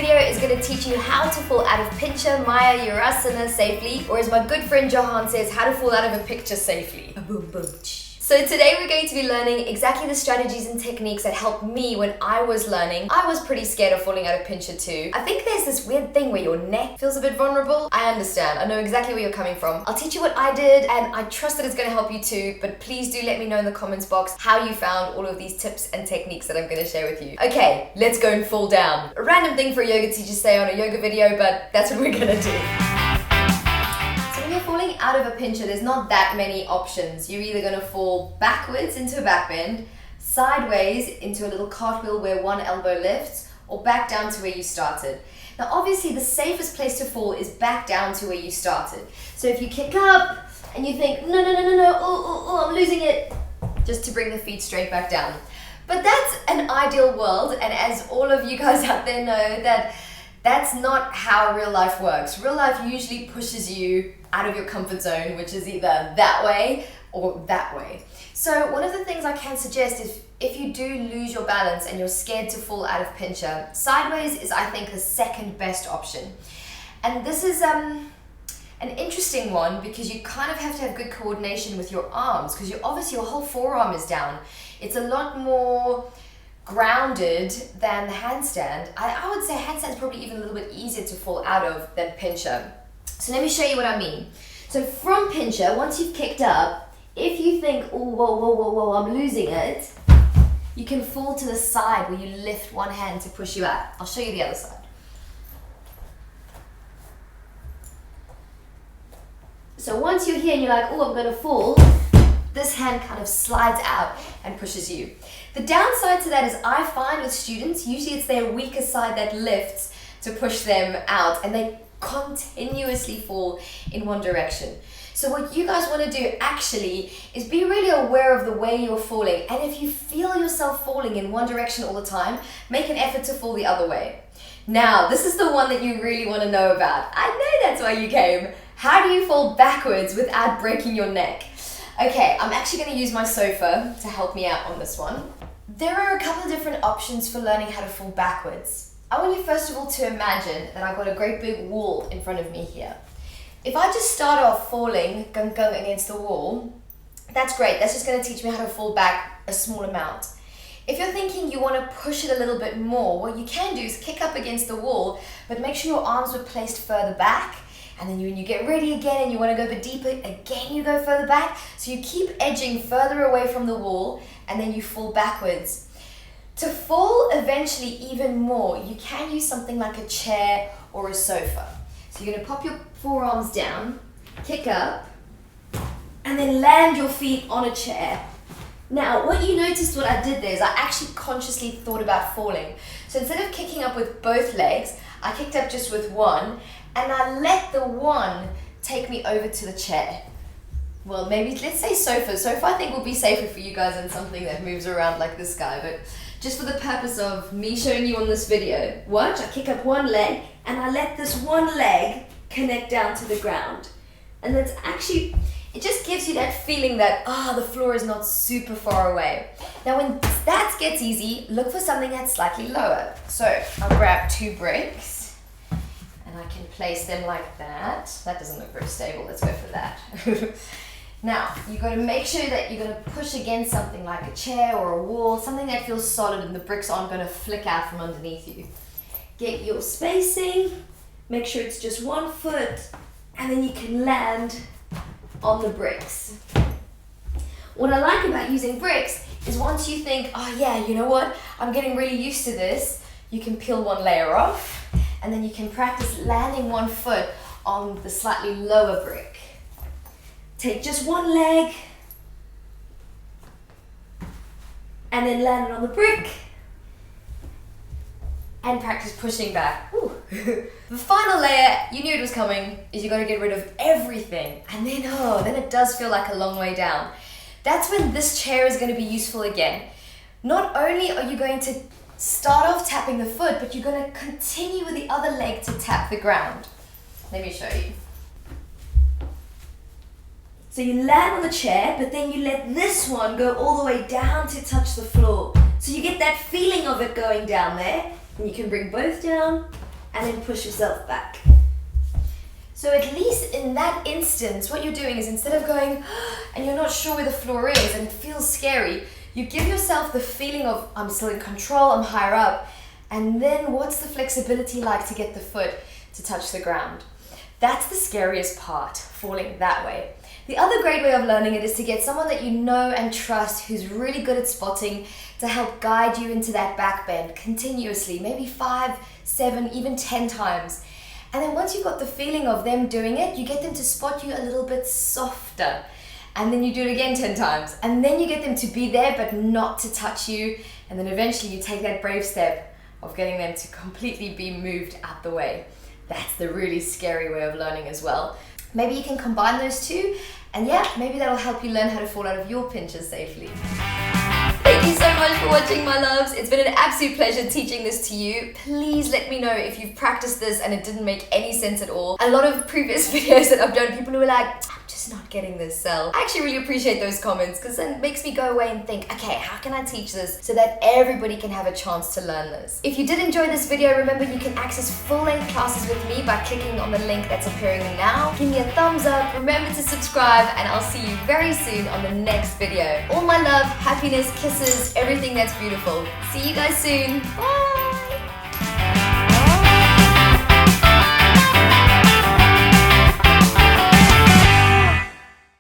video is going to teach you how to fall out of Pincha, Maya, Urasana safely, or as my good friend Johan says, how to fall out of a picture safely. Boom, boom. So today we're going to be learning exactly the strategies and techniques that helped me when I was learning. I was pretty scared of falling out of Pincha too. I think there's this weird thing where your neck feels a bit vulnerable. I understand, I know exactly where you're coming from. I'll teach you what I did and I trust that it's going to help you too, but please do let me know in the comments box how you found all of these tips and techniques that I'm going to share with you. Okay, let's go and fall down. A random thing for a yoga teacher to say on a yoga video, but that's what we're going to do. When you're falling out of a pincha, there's not that many options. You're either going to fall backwards into a back bend, sideways into a little cartwheel where one elbow lifts, or back down to where you started. Now obviously the safest place to fall is back down to where you started. So if you kick up and you think, no, oh, I'm losing it, just to bring the feet straight back down. But that's an ideal world, and as all of you guys out there know, that's not how real life works. Real life usually pushes you out of your comfort zone, which is either that way or that way. So one of the things I can suggest is if you do lose your balance and you're scared to fall out of pincha, sideways is, I think, the second best option. And this is an interesting one because you kind of have to have good coordination with your arms because obviously your whole forearm is down. It's a lot more grounded than the handstand. I would say handstand is probably even a little bit easier to fall out of than pincha. So let me show you what I mean. So from pincha, once you've kicked up, if you think, oh, whoa, I'm losing it, you can fall to the side where you lift one hand to push you out. I'll show you the other side. So once you're here and you're like, oh, I'm gonna fall, this hand kind of slides out and pushes you. The downside to that is I find with students, usually it's their weaker side that lifts to push them out and they continuously fall in one direction. So what you guys want to do actually is be really aware of the way you're falling, and if you feel yourself falling in one direction all the time, make an effort to fall the other way. Now, this is the one that you really want to know about. I know that's why you came. How do you fall backwards without breaking your neck? Okay, I'm actually going to use my sofa to help me out on this one. There are a couple of different options for learning how to fall backwards. I want you first of all to imagine that I've got a great big wall in front of me here. If I just start off falling, gung against the wall, that's great. That's just going to teach me how to fall back a small amount. If you're thinking you want to push it a little bit more, what you can do is kick up against the wall, but make sure your arms are placed further back. And then when you get ready again and you want to go a bit deeper, again you go further back. So you keep edging further away from the wall and then you fall backwards. To fall eventually even more, you can use something like a chair or a sofa. So you're going to pop your forearms down, kick up, and then land your feet on a chair. Now, what you noticed what I did there is I actually consciously thought about falling. So instead of kicking up with both legs, I kicked up just with one, and I let the one take me over to the chair. Well, maybe let's say sofa. Sofa I think will be safer for you guys than something that moves around like this guy, but just for the purpose of me showing you on this video, watch, I kick up one leg and I let this one leg connect down to the ground. And that's actually, it just gives you that feeling that, the floor is not super far away. Now when that gets easy, look for something that's slightly lower. So I'll grab 2 bricks and I can place them like that. That doesn't look very stable, let's go for that. Now, you've got to make sure that you're going to push against something like a chair or a wall, something that feels solid and the bricks aren't going to flick out from underneath you. Get your spacing, make sure it's just 1 foot, and then you can land on the bricks. What I like about using bricks is once you think, oh yeah, you know what, I'm getting really used to this, you can peel one layer off, and then you can practice landing 1 foot on the slightly lower brick. Take just one leg and then land it on the brick and practice pushing back. The final layer, you knew it was coming, is you got to get rid of everything, and then it does feel like a long way down. That's when this chair is going to be useful again. Not only are you going to start off tapping the foot, but you're going to continue with the other leg to tap the ground. Let me show you. So you land on the chair, but then you let this one go all the way down to touch the floor. So you get that feeling of it going down there, and you can bring both down and then push yourself back. So at least in that instance, what you're doing is instead of going and you're not sure where the floor is and it feels scary, you give yourself the feeling of I'm still in control, I'm higher up, and then what's the flexibility like to get the foot to touch the ground? That's the scariest part, falling that way. The other great way of learning it is to get someone that you know and trust who's really good at spotting to help guide you into that back bend continuously, maybe 5, 7, even 10 times. And then once you've got the feeling of them doing it, you get them to spot you a little bit softer. And then you do it again 10 times. And then you get them to be there but not to touch you. And then eventually you take that brave step of getting them to completely be moved out the way. That's the really scary way of learning as well. Maybe you can combine those two, and yeah, maybe that'll help you learn how to fall out of your pinches safely. Thank you so much for watching, my loves. It's been an absolute pleasure teaching this to you. Please let me know if you've practiced this and it didn't make any sense at all. A lot of previous videos that I've done, people who were like, I'm just not getting this, Cel. I actually really appreciate those comments because then it makes me go away and think, okay, how can I teach this so that everybody can have a chance to learn this? If you did enjoy this video, remember you can access full-length classes with me by clicking on the link that's appearing now. Give me a thumbs up, remember to subscribe, and I'll see you very soon on the next video. All my love, happiness, kisses, everything that's beautiful. See you guys soon. Bye!